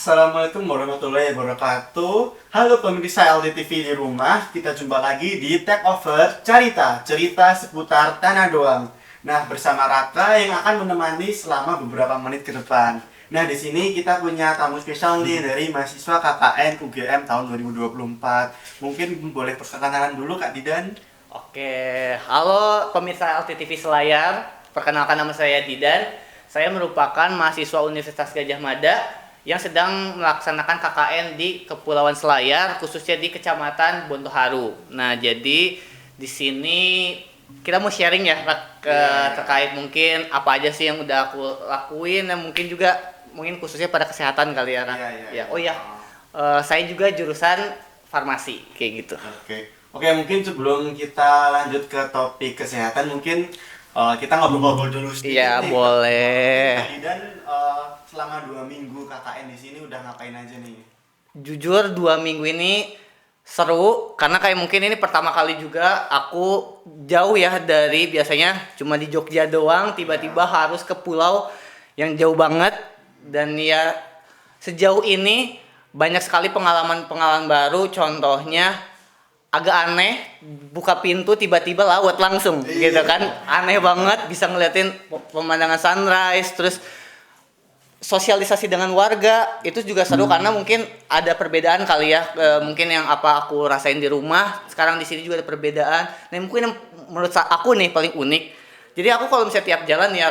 Assalamualaikum warahmatullahi wabarakatuh. Halo pemirsa LDTV di rumah, kita jumpa lagi di Take Over Cerita seputar tanah doang. Nah, bersama Raka yang akan menemani selama beberapa menit ke depan. Nah, di sini kita punya tamu spesial nih dari mahasiswa KKN UGM tahun 2024. Mungkin boleh perkenalan dulu Kak Didan. Oke, halo pemirsa LTTV Selayar. Perkenalkan nama saya Didan. Saya merupakan mahasiswa Universitas Gadjah Mada yang sedang melaksanakan KKN di Kepulauan Selayar, khususnya di Kecamatan Bontoharu. Nah, jadi di sini kita mau sharing ya terkait mungkin apa aja sih yang udah aku lakuin dan mungkin khususnya pada kesehatan kali ya. Oh ya, saya juga jurusan farmasi kayak gitu. Oke, mungkin sebelum kita lanjut ke topik kesehatan, mungkin kita ngobrol-ngobrol dulu sedikit. Iya, boleh. Dan selama 2 minggu KKN di sini udah ngapain aja nih? Jujur 2 minggu ini seru karena kayak mungkin ini pertama kali juga aku jauh ya dari biasanya cuma di Jogja doang, tiba-tiba harus ke pulau yang jauh banget. Dan ya sejauh ini banyak sekali pengalaman-pengalaman baru, contohnya agak aneh, buka pintu tiba-tiba laut langsung gitu kan, aneh banget, bisa ngeliatin pemandangan sunrise, terus sosialisasi dengan warga itu juga seru karena mungkin ada perbedaan kali ya, mungkin yang apa aku rasain di rumah sekarang di sini juga ada perbedaan. Nah, mungkin yang menurut aku nih paling unik, jadi aku kalau misalnya tiap jalan ya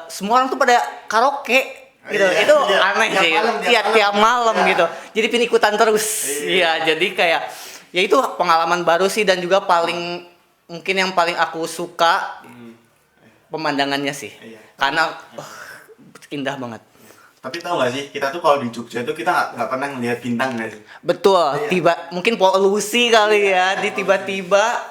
semua orang tuh pada karaoke gitu. Itu aneh sih, tiap malam gitu, jadi pin ikutan terus. Iya, jadi kayak ya itu pengalaman baru sih, dan juga mungkin yang paling aku suka pemandangannya sih, karena indah banget. Tapi tahu nggak sih, kita tuh kalau di Jogja itu kita nggak pernah ngelihat bintang nggak sih? Betul, mungkin polusi kali ya, tiba-tiba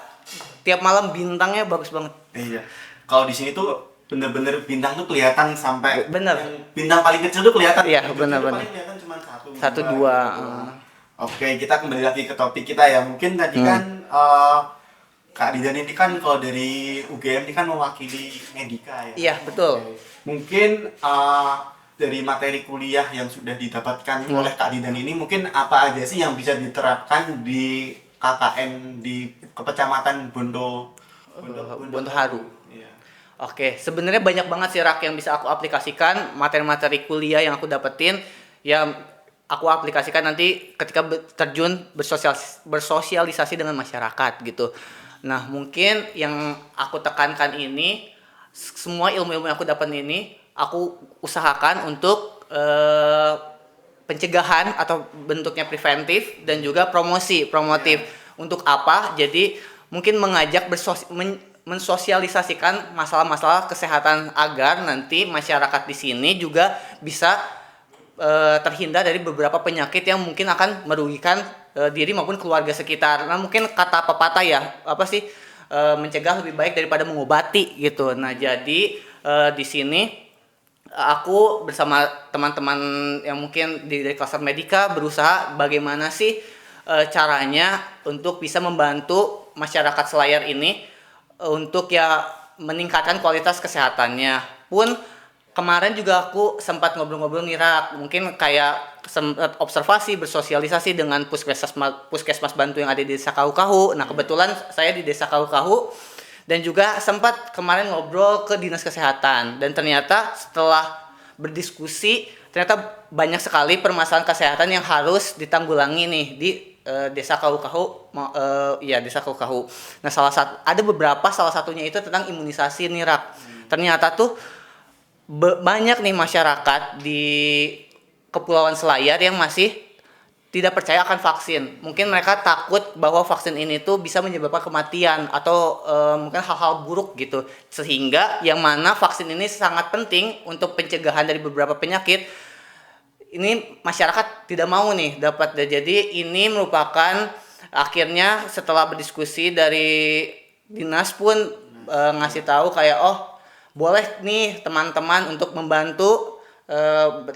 tiap malam bintangnya bagus banget. Iya. Kalau di sini tuh bener-bener bintang tuh kelihatan sampai bener. Bintang paling kecil tuh kelihatan. Iya, bener-bener. Paling kelihatan cuma satu dua. Oke, kita kembali lagi ke topik kita ya. Mungkin tadi kan Kak Didan ini kan kalau dari UGM ini kan mewakili Medika ya. Iya, betul. Mungkin dari materi kuliah yang sudah didapatkan oleh Kak Didan ini, mungkin apa aja sih yang bisa diterapkan di KKN di Kecamatan Bontoharu. Iya. Oke, sebenarnya banyak banget sih yang bisa aku aplikasikan, materi-materi kuliah yang aku dapetin, yang aku aplikasikan nanti ketika terjun bersosialisasi dengan masyarakat gitu. Nah, mungkin yang aku tekankan ini, semua ilmu-ilmu yang aku dapat ini aku usahakan untuk pencegahan atau bentuknya preventif dan juga promotif. Untuk apa? Jadi mungkin mengajak mensosialisasikan masalah-masalah kesehatan agar nanti masyarakat di sini juga bisa terhindar dari beberapa penyakit yang mungkin akan merugikan diri maupun keluarga sekitar. Nah, mungkin kata pepatah ya, mencegah lebih baik daripada mengobati gitu. Nah, jadi di sini aku bersama teman-teman yang mungkin dari klaster Medika berusaha bagaimana sih caranya untuk bisa membantu masyarakat Selayar ini untuk ya meningkatkan kualitas kesehatannya. Pun kemarin juga aku sempat ngobrol-ngobrol nih mungkin kayak sempat observasi, bersosialisasi dengan puskesmas Bantu yang ada di Desa Kahu-Kahu. Nah, kebetulan saya di Desa Kahu-Kahu, dan juga sempat kemarin ngobrol ke Dinas Kesehatan, dan ternyata setelah berdiskusi ternyata banyak sekali permasalahan kesehatan yang harus ditanggulangi nih di Desa Kahu-Kahu. Desa Kahu-Kahu. Nah, salah satunya itu tentang imunisasi nih, Ternyata tuh banyak nih masyarakat di Kepulauan Selayar yang masih tidak percaya akan vaksin. Mungkin mereka takut bahwa vaksin ini tuh bisa menyebabkan kematian atau mungkin hal-hal buruk gitu. Sehingga yang mana vaksin ini sangat penting untuk pencegahan dari beberapa penyakit. Ini masyarakat tidak mau nih dapat. Jadi ini merupakan akhirnya setelah berdiskusi dari dinas pun ngasih tahu kayak boleh nih teman-teman untuk membantu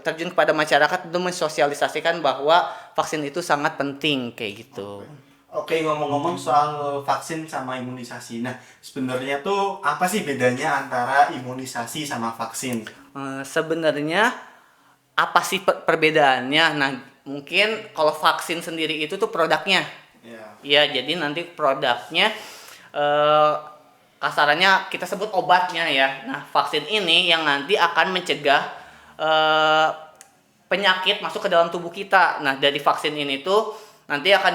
terjun kepada masyarakat untuk mensosialisasikan bahwa vaksin itu sangat penting kayak gitu. Oke, ngomong-ngomong soal vaksin sama imunisasi. Nah, sebenarnya tuh apa sih bedanya antara imunisasi sama vaksin? Sebenarnya apa sih perbedaannya? Nah, mungkin kalau vaksin sendiri itu tuh produknya. Iya. Ya, jadi nanti produknya eh, kasarannya kita sebut obatnya ya. Nah, vaksin ini yang nanti akan mencegah eh, penyakit masuk ke dalam tubuh kita. Nah, dari vaksin ini tuh nanti akan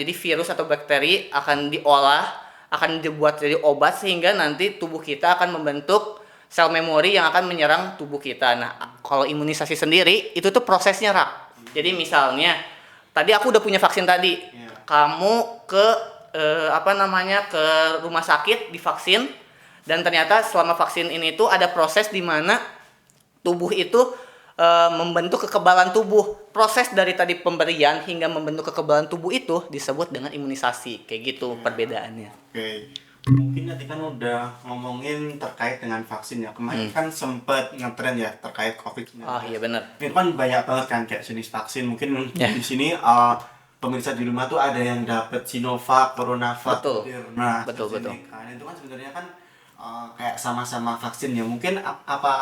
jadi virus atau bakteri akan diolah, akan dibuat jadi obat sehingga nanti tubuh kita akan membentuk sel memori yang akan menyerang tubuh kita. Nah, kalau imunisasi sendiri itu tuh prosesnya Rak. Jadi misalnya tadi aku udah punya vaksin tadi. Iya. Kamu ke ke rumah sakit divaksin dan ternyata selama vaksin ini tuh ada proses di mana tubuh itu membentuk kekebalan tubuh. Proses dari tadi pemberian hingga membentuk kekebalan tubuh itu disebut dengan imunisasi. Kayak gitu perbedaannya. Oke. Mungkin nanti kan udah ngomongin terkait dengan vaksin ya. Kemarin kan sempet ngetren ya terkait COVID-19. Oh iya benar. Ini kan banyak banget kan kayak jenis vaksin. Mungkin Ya. di sini pemirsa di rumah tuh ada yang dapet Sinovac, CoronaVac, Betul. Moderna, Betul. AstraZeneca. Dan itu kan sebenarnya kan kayak sama-sama vaksin ya. Mungkin apa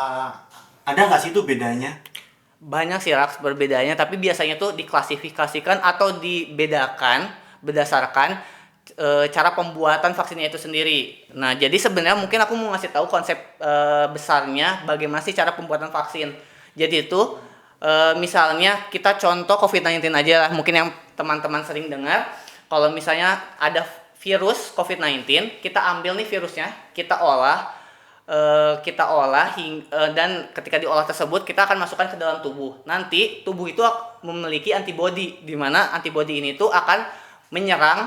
ada nggak sih itu bedanya? Banyak sih Raks perbedaannya, tapi biasanya tuh diklasifikasikan atau dibedakan berdasarkan cara pembuatan vaksinnya itu sendiri. Nah, jadi sebenarnya mungkin aku mau ngasih tahu konsep besarnya bagaimana sih cara pembuatan vaksin. Jadi itu misalnya kita contoh COVID-19 aja lah, mungkin yang teman-teman sering dengar. Kalau misalnya ada virus COVID-19, kita ambil nih virusnya, kita olah dan ketika diolah tersebut kita akan masukkan ke dalam tubuh. Nanti tubuh itu memiliki antibodi, di mana antibodi ini tuh akan menyerang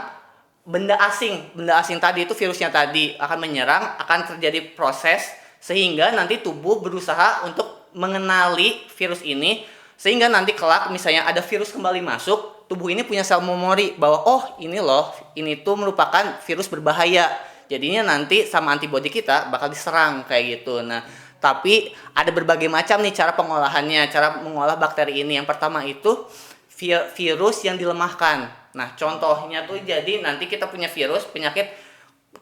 benda asing. Benda asing tadi itu virusnya tadi akan menyerang, akan terjadi proses sehingga nanti tubuh berusaha untuk mengenali virus ini sehingga nanti kelak misalnya ada virus kembali masuk, tubuh ini punya sel memori bahwa oh ini loh, ini tuh merupakan virus berbahaya. Jadinya nanti sama antibodi kita bakal diserang kayak gitu. Nah, tapi ada berbagai macam nih cara pengolahannya, cara mengolah bakteri ini. Yang pertama itu virus yang dilemahkan. Nah, contohnya tuh jadi nanti kita punya virus penyakit,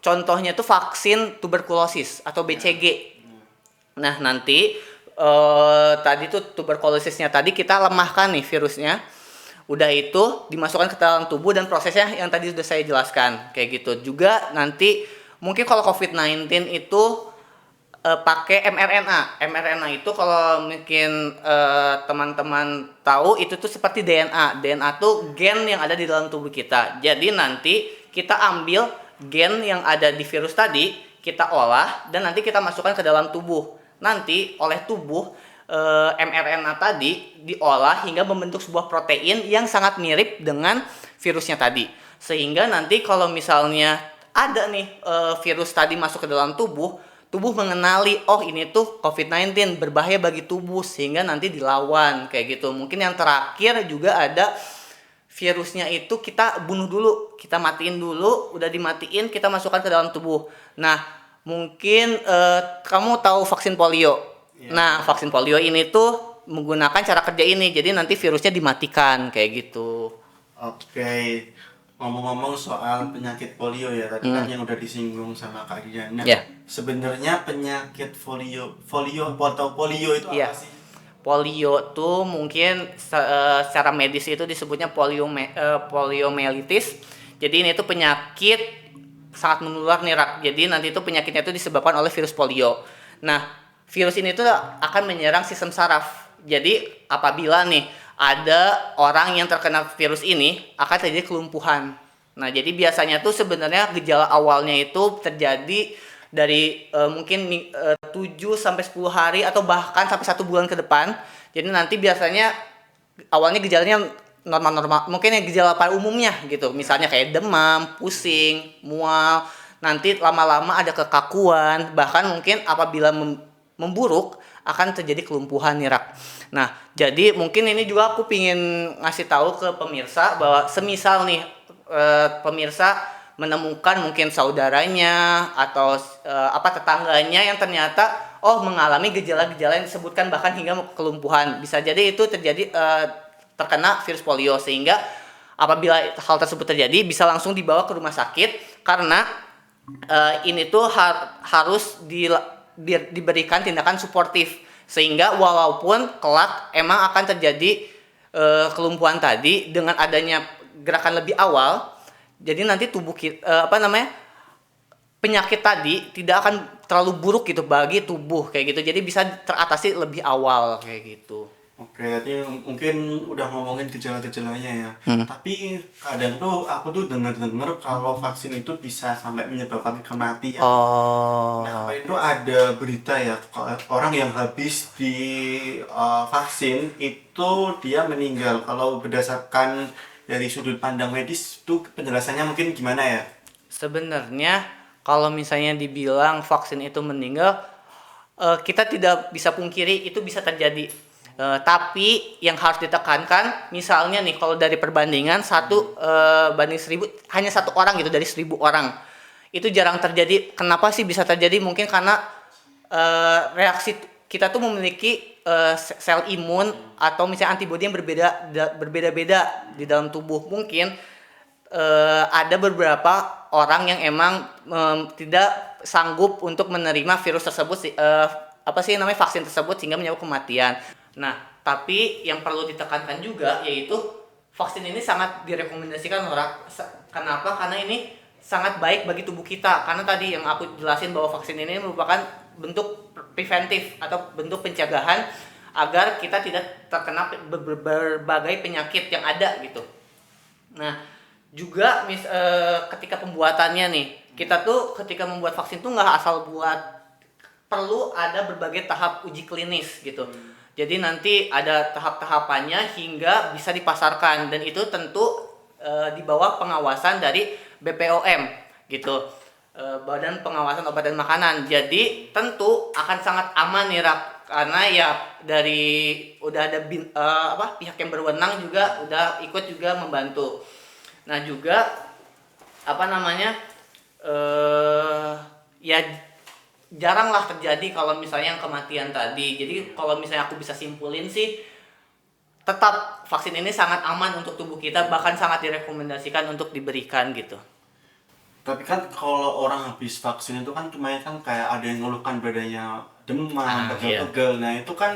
contohnya tuh vaksin tuberkulosis atau BCG. Nah, nanti tadi tuh tuberkulosisnya tadi kita lemahkan nih virusnya. Udah itu dimasukkan ke dalam tubuh dan prosesnya yang tadi sudah saya jelaskan kayak gitu. Juga nanti mungkin kalau COVID-19 itu pakai mRNA. mRNA itu kalau mungkin teman-teman tahu itu tuh seperti DNA. DNA tuh gen yang ada di dalam tubuh kita. Jadi nanti kita ambil gen yang ada di virus tadi, kita olah dan nanti kita masukkan ke dalam tubuh. Nanti oleh tubuh mRNA tadi diolah hingga membentuk sebuah protein yang sangat mirip dengan virusnya tadi. Sehingga nanti kalau misalnya ada nih virus tadi masuk ke dalam tubuh mengenali oh ini tuh COVID-19 berbahaya bagi tubuh sehingga nanti dilawan kayak gitu. Mungkin yang terakhir juga ada virusnya itu kita bunuh dulu, kita matiin dulu, udah dimatiin kita masukkan ke dalam tubuh. Nah, mungkin kamu tahu vaksin polio. Nah, vaksin polio ini tuh menggunakan cara kerja ini. Jadi nanti virusnya dimatikan kayak gitu. Oke. Ngomong-ngomong soal penyakit polio ya, tadi kan yang udah disinggung sama Kak Diana. Yeah. Sebenarnya penyakit polio itu Yeah. apa sih? Polio tuh mungkin secara medis itu disebutnya poliomyelitis. Jadi ini tuh penyakit sangat menular nih Rak. Jadi nanti itu penyakitnya itu disebabkan oleh virus polio. Nah, virus ini tuh akan menyerang sistem saraf. Jadi apabila nih ada orang yang terkena virus ini akan terjadi kelumpuhan. Nah, jadi biasanya tuh sebenarnya gejala awalnya itu terjadi dari mungkin 7 sampai 10 hari atau bahkan sampai 1 bulan ke depan. Jadi nanti biasanya awalnya gejalanya normal-normal, mungkin yang gejala pada umumnya gitu. Misalnya kayak demam, pusing, mual. Nanti lama-lama ada kekakuan, bahkan mungkin apabila memburuk akan terjadi kelumpuhan nih Rak. Nah, jadi mungkin ini juga aku pingin ngasih tahu ke pemirsa bahwa semisal nih pemirsa menemukan mungkin saudaranya atau tetangganya yang ternyata mengalami gejala-gejala yang disebutkan bahkan hingga kelumpuhan. Bisa jadi itu terjadi terkena virus polio sehingga apabila hal tersebut terjadi bisa langsung dibawa ke rumah sakit karena ini tuh harus diberikan tindakan suportif Sehingga walaupun kelak emang akan terjadi kelumpuhan tadi dengan adanya gerakan lebih awal, jadi nanti tubuh kita penyakit tadi tidak akan terlalu buruk gitu bagi tubuh kayak gitu. Jadi bisa teratasi lebih awal kayak gitu. Oke, jadi mungkin udah ngomongin gejala-gejalanya ya. Tapi kadang tuh aku tuh dengar-dengar kalau vaksin itu bisa sampai menyebabkan kematian. Oh. Nah, kemarin tuh ada berita ya, kalau orang yang habis vaksin itu dia meninggal. Kalau berdasarkan dari sudut pandang medis tuh penjelasannya mungkin gimana ya? Sebenarnya kalau misalnya dibilang vaksin itu meninggal, kita tidak bisa pungkiri itu bisa terjadi. Tapi yang harus ditekankan, misalnya nih kalau dari perbandingan 1 banding 1000, hanya 1 orang gitu dari 1000 orang. Itu jarang terjadi. Kenapa sih bisa terjadi? Mungkin karena reaksi kita tuh memiliki sel imun atau misalnya antibodi yang berbeda-beda di dalam tubuh. Mungkin ada beberapa orang yang emang tidak sanggup untuk menerima virus tersebut, vaksin tersebut sehingga menyebabkan kematian. Nah, tapi yang perlu ditekankan juga yaitu vaksin ini sangat direkomendasikan orang. Kenapa? Karena ini sangat baik bagi tubuh kita. Karena tadi yang aku jelasin bahwa vaksin ini merupakan bentuk preventif atau bentuk pencegahan agar kita tidak terkena berbagai penyakit yang ada gitu. Nah, juga ketika pembuatannya nih, kita tuh ketika membuat vaksin tuh nggak asal buat, perlu ada berbagai tahap uji klinis gitu. Jadi nanti ada tahap-tahapannya hingga bisa dipasarkan, dan itu tentu di bawah pengawasan dari BPOM gitu, Badan Pengawasan Obat dan Makanan. Jadi tentu akan sangat aman nih Rap, karena ya dari udah ada pihak yang berwenang juga udah ikut juga membantu. Nah juga ya jaranglah terjadi kalau misalnya yang kematian tadi. Jadi kalau misalnya aku bisa simpulin sih, tetap vaksin ini sangat aman untuk tubuh kita, bahkan sangat direkomendasikan untuk diberikan gitu. Tapi kan kalau orang habis vaksin itu kan kebanyakan kayak ada yang ngeluhkan badannya demam, pegel-pegel. Nah itu kan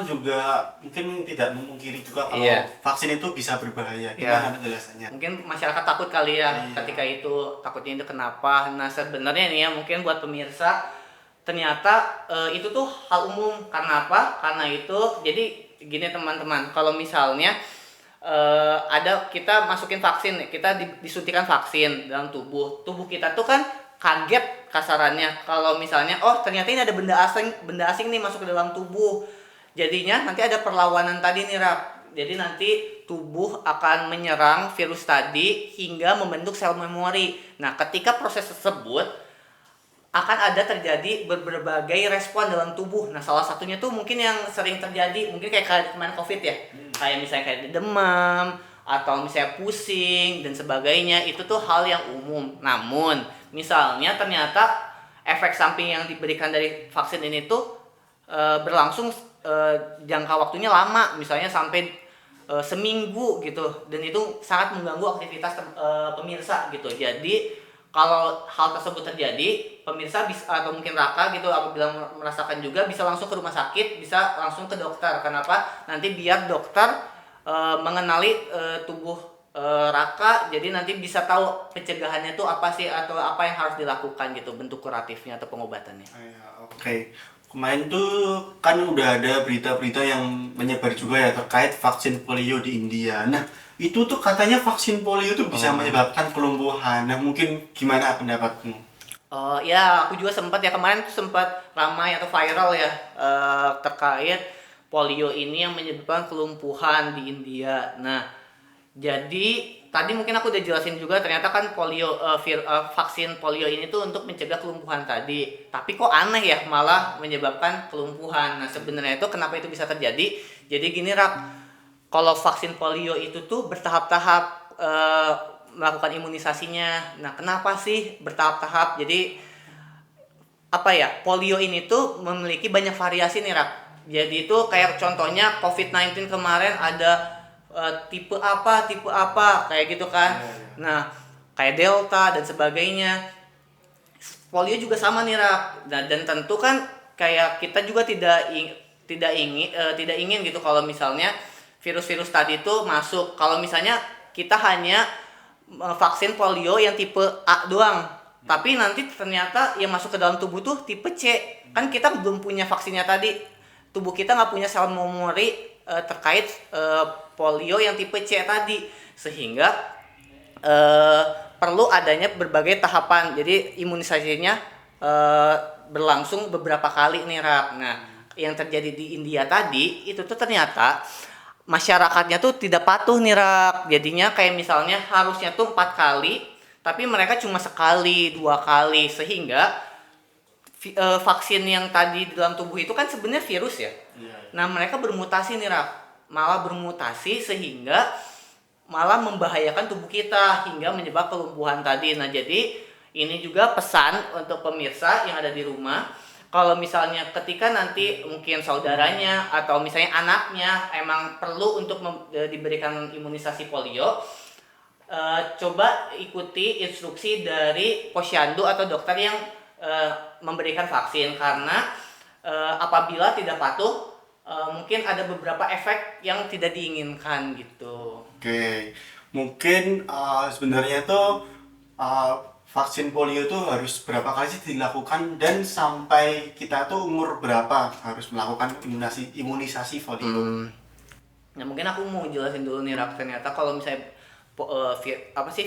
juga mungkin tidak memungkiri juga kalau vaksin itu bisa berbahaya. Gimana penjelasannya? Mungkin masyarakat takut kali ya ketika itu, takutnya itu kenapa. Nah sebenarnya nih ya, mungkin buat pemirsa, ternyata itu tuh hal umum. Karena apa? Karena itu, jadi gini teman-teman, kalau misalnya ada kita masukin vaksin, kita disuntikan vaksin dalam tubuh kita tuh kan kaget kasarannya kalau misalnya ternyata ini ada benda asing nih masuk ke dalam tubuh. Jadinya nanti ada perlawanan tadi nih Rap. Jadi nanti tubuh akan menyerang virus tadi hingga membentuk sel memori. Nah ketika proses tersebut akan ada terjadi berbagai respon dalam tubuh. Nah salah satunya tuh mungkin yang sering terjadi, mungkin kayak kemarin COVID ya, kayak misalnya kayak demam atau misalnya pusing dan sebagainya. Itu tuh hal yang umum. Namun misalnya ternyata efek samping yang diberikan dari vaksin ini tuh berlangsung jangka waktunya lama, misalnya sampai seminggu gitu, dan itu sangat mengganggu aktivitas pemirsa gitu. Jadi kalau hal tersebut terjadi, pemirsa bisa, atau mungkin Raka gitu, aku bilang merasakan juga, bisa langsung ke rumah sakit, bisa langsung ke dokter. Kenapa? Nanti biar dokter mengenali tubuh Raka, jadi nanti bisa tahu pencegahannya itu apa sih, atau apa yang harus dilakukan gitu, bentuk kuratifnya atau pengobatannya. Oke. Kemarin tuh kan udah ada berita-berita yang menyebar juga ya terkait vaksin polio di India. Nah, itu tuh katanya vaksin polio tuh bisa menyebabkan kelumpuhan. Nah, mungkin gimana pendapatmu? Ya, aku juga sempat ramai atau viral ya terkait polio ini yang menyebabkan kelumpuhan di India. Nah, jadi tadi mungkin aku udah jelasin juga, ternyata kan vaksin polio ini tuh untuk mencegah kelumpuhan tadi. Tapi kok aneh ya malah menyebabkan kelumpuhan. Nah sebenarnya itu kenapa itu bisa terjadi? Jadi gini Rap, kalau vaksin polio itu tuh bertahap-tahap melakukan imunisasinya. Nah kenapa sih bertahap-tahap? Jadi polio ini tuh memiliki banyak variasi nih Rap. Jadi itu kayak contohnya COVID-19 kemarin ada tipe apa kayak gitu kan. Nah kayak delta dan sebagainya. Polio juga sama nih Rap. Dan tentu kan kayak kita juga tidak ingin gitu kalau misalnya virus-virus tadi itu masuk. Kalau misalnya kita hanya vaksin polio yang tipe A doang, tapi nanti ternyata yang masuk ke dalam tubuh tuh tipe C, kan kita belum punya vaksinnya tadi, tubuh kita nggak punya sel memori terkait polio yang tipe C tadi, sehingga perlu adanya berbagai tahapan. Jadi imunisasinya berlangsung beberapa kali nih Rak. Nah, yang terjadi di India tadi itu tuh ternyata masyarakatnya tuh tidak patuh nih Rak. Jadinya kayak misalnya harusnya tuh 4 kali, tapi mereka cuma sekali, 2 kali, sehingga vaksin yang tadi di dalam tubuh itu kan sebenarnya virus ya. Nah, mereka bermutasi nih Rak. Malah bermutasi sehingga malah membahayakan tubuh kita hingga menyebabkan kelumpuhan tadi. Nah, jadi ini juga pesan untuk pemirsa yang ada di rumah. Kalau misalnya ketika nanti mungkin saudaranya atau misalnya anaknya emang perlu untuk diberikan imunisasi polio, coba ikuti instruksi dari posyandu atau dokter yang memberikan vaksin, karena apabila tidak patuh mungkin ada beberapa efek yang tidak diinginkan gitu. Oke, mungkin sebenarnya tuh vaksin polio itu harus berapa kali sih dilakukan dan sampai kita tuh umur berapa harus melakukan imunisasi polio? Nah, mungkin aku mau jelasin dulu nih Rak. Ternyata kalau misalnya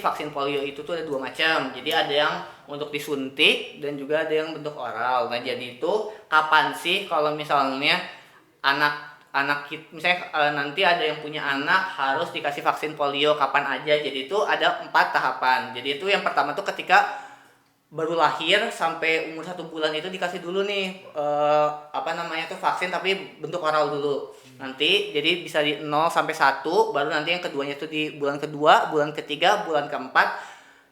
vaksin polio itu tuh ada 2 macam. Jadi ada yang untuk disuntik dan juga ada yang bentuk oral. Nah, jadi itu kapan sih kalau misalnya anak kita misalnya nanti ada yang punya anak harus dikasih vaksin polio, kapan aja? Jadi itu ada 4 tahapan. Jadi itu yang pertama tuh ketika baru lahir sampai umur 1 bulan itu dikasih dulu nih vaksin tapi bentuk oral dulu. Nanti jadi bisa di 0 sampai 1, baru nanti yang keduanya itu di bulan kedua, bulan ketiga, bulan keempat.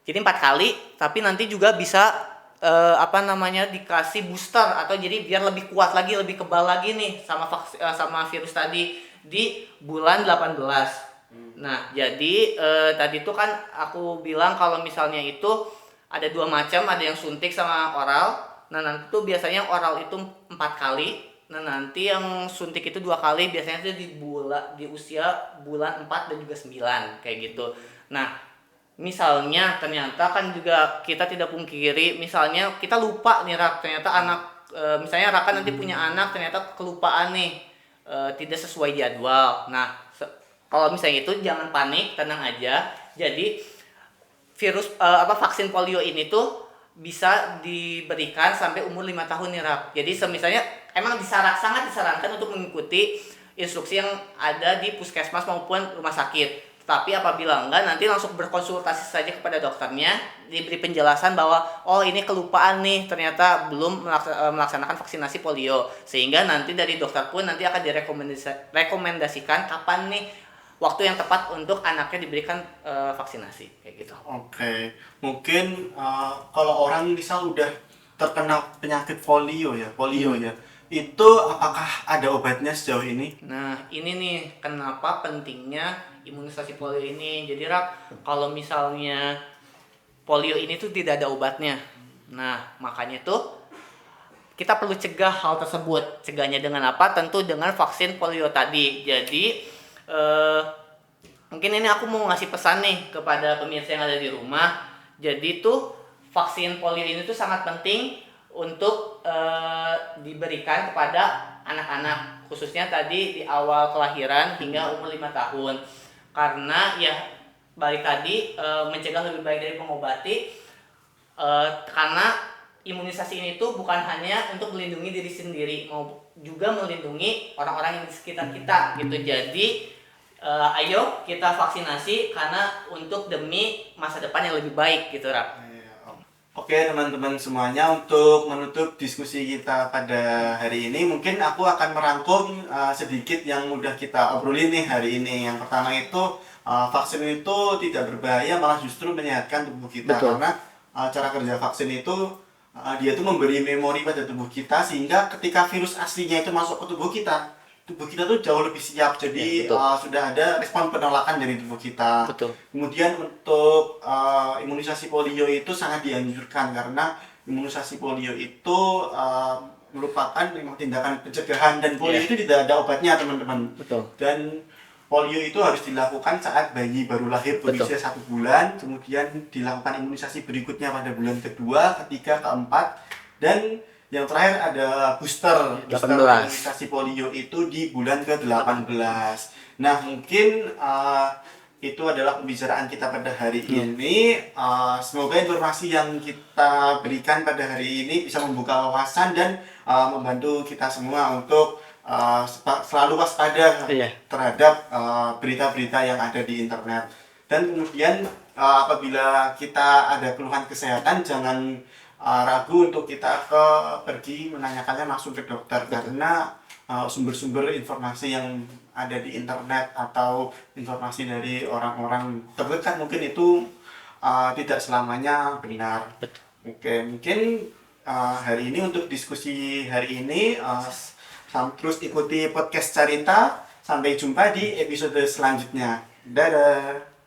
Jadi 4 kali, tapi nanti juga bisa dikasih booster atau jadi biar lebih kuat lagi, lebih kebal lagi nih sama virus tadi di bulan 18. Nah, jadi tadi tuh kan aku bilang kalau misalnya itu ada 2 macam, ada yang suntik sama oral. Nah, nanti tuh biasanya yang oral itu 4 kali. Nah, nanti yang suntik itu 2 kali, biasanya itu di usia bulan 4 dan juga 9 kayak gitu. Nah, misalnya ternyata kan juga kita tidak pungkiri, misalnya kita lupa nih Rak, ternyata misalnya Raka nanti punya anak ternyata kelupaan nih, tidak sesuai jadwal. Nah, kalau misalnya itu jangan panik, tenang aja. Jadi vaksin polio ini tuh bisa diberikan sampai umur 5 tahun nih Rak. Jadi misalnya emang sangat disarankan untuk mengikuti instruksi yang ada di puskesmas maupun rumah sakit. Tapi apabila enggak, nanti langsung berkonsultasi saja kepada dokternya, diberi penjelasan bahwa oh ini kelupaan nih, ternyata belum melaksanakan vaksinasi polio, sehingga nanti dari dokter pun nanti akan direkomendasikan kapan nih waktu yang tepat untuk anaknya diberikan vaksinasi kayak gitu. Oke, mungkin kalau orang misal udah terkena penyakit polio ya, itu apakah ada obatnya sejauh ini? Nah, ini nih kenapa pentingnya imunisasi polio ini. Jadi Rak, kalau misalnya polio ini tuh tidak ada obatnya. Nah, makanya tuh kita perlu cegah hal tersebut. Cegahnya dengan apa? Tentu dengan vaksin polio tadi. Jadi mungkin ini aku mau ngasih pesan nih kepada pemirsa yang ada di rumah. Jadi tuh vaksin polio ini tuh sangat penting untuk diberikan kepada anak-anak, khususnya tadi di awal kelahiran hingga umur 5 tahun. Karena ya balik tadi, mencegah lebih baik dari mengobati, karena imunisasi ini tuh bukan hanya untuk melindungi diri sendiri, mau juga melindungi orang-orang yang di sekitar kita gitu. Jadi ayo kita vaksinasi karena untuk demi masa depan yang lebih baik gitu Rak. Oke teman-teman semuanya, untuk menutup diskusi kita pada hari ini, mungkin aku akan merangkum sedikit yang udah kita obrolin nih hari ini. Yang pertama itu vaksin itu tidak berbahaya, malah justru menyehatkan tubuh kita. Betul. Karena cara kerja vaksin itu dia tuh memberi memori pada tubuh kita, sehingga ketika virus aslinya itu masuk ke tubuh kita tuh jauh lebih siap. Jadi Ya, sudah ada respon penolakan dari tubuh kita. Betul. Kemudian untuk imunisasi polio itu sangat dianjurkan, karena imunisasi polio itu merupakan memang tindakan pencegahan, dan polio Iya. itu tidak ada obatnya teman-teman. Betul. Dan polio itu harus dilakukan saat bayi baru lahir Betul. berusia 1 bulan, kemudian dilakukan imunisasi berikutnya pada bulan kedua, ketiga, keempat, dan yang terakhir ada booster 18. imunisasi polio itu di bulan ke-18. Nah, mungkin itu adalah pembicaraan kita pada hari ini. Semoga informasi yang kita berikan pada hari ini bisa membuka wawasan dan membantu kita semua untuk selalu waspada Iya. terhadap berita-berita yang ada di internet. Dan kemudian apabila kita ada keluhan kesehatan, jangan ragu untuk kita pergi menanyakannya langsung ke dokter. Karena sumber-sumber informasi yang ada di internet atau informasi dari orang-orang terdekat mungkin itu tidak selamanya benar. Oke, mungkin hari ini untuk diskusi hari ini terus ikuti podcast Carita. Sampai jumpa di episode selanjutnya. Dadah.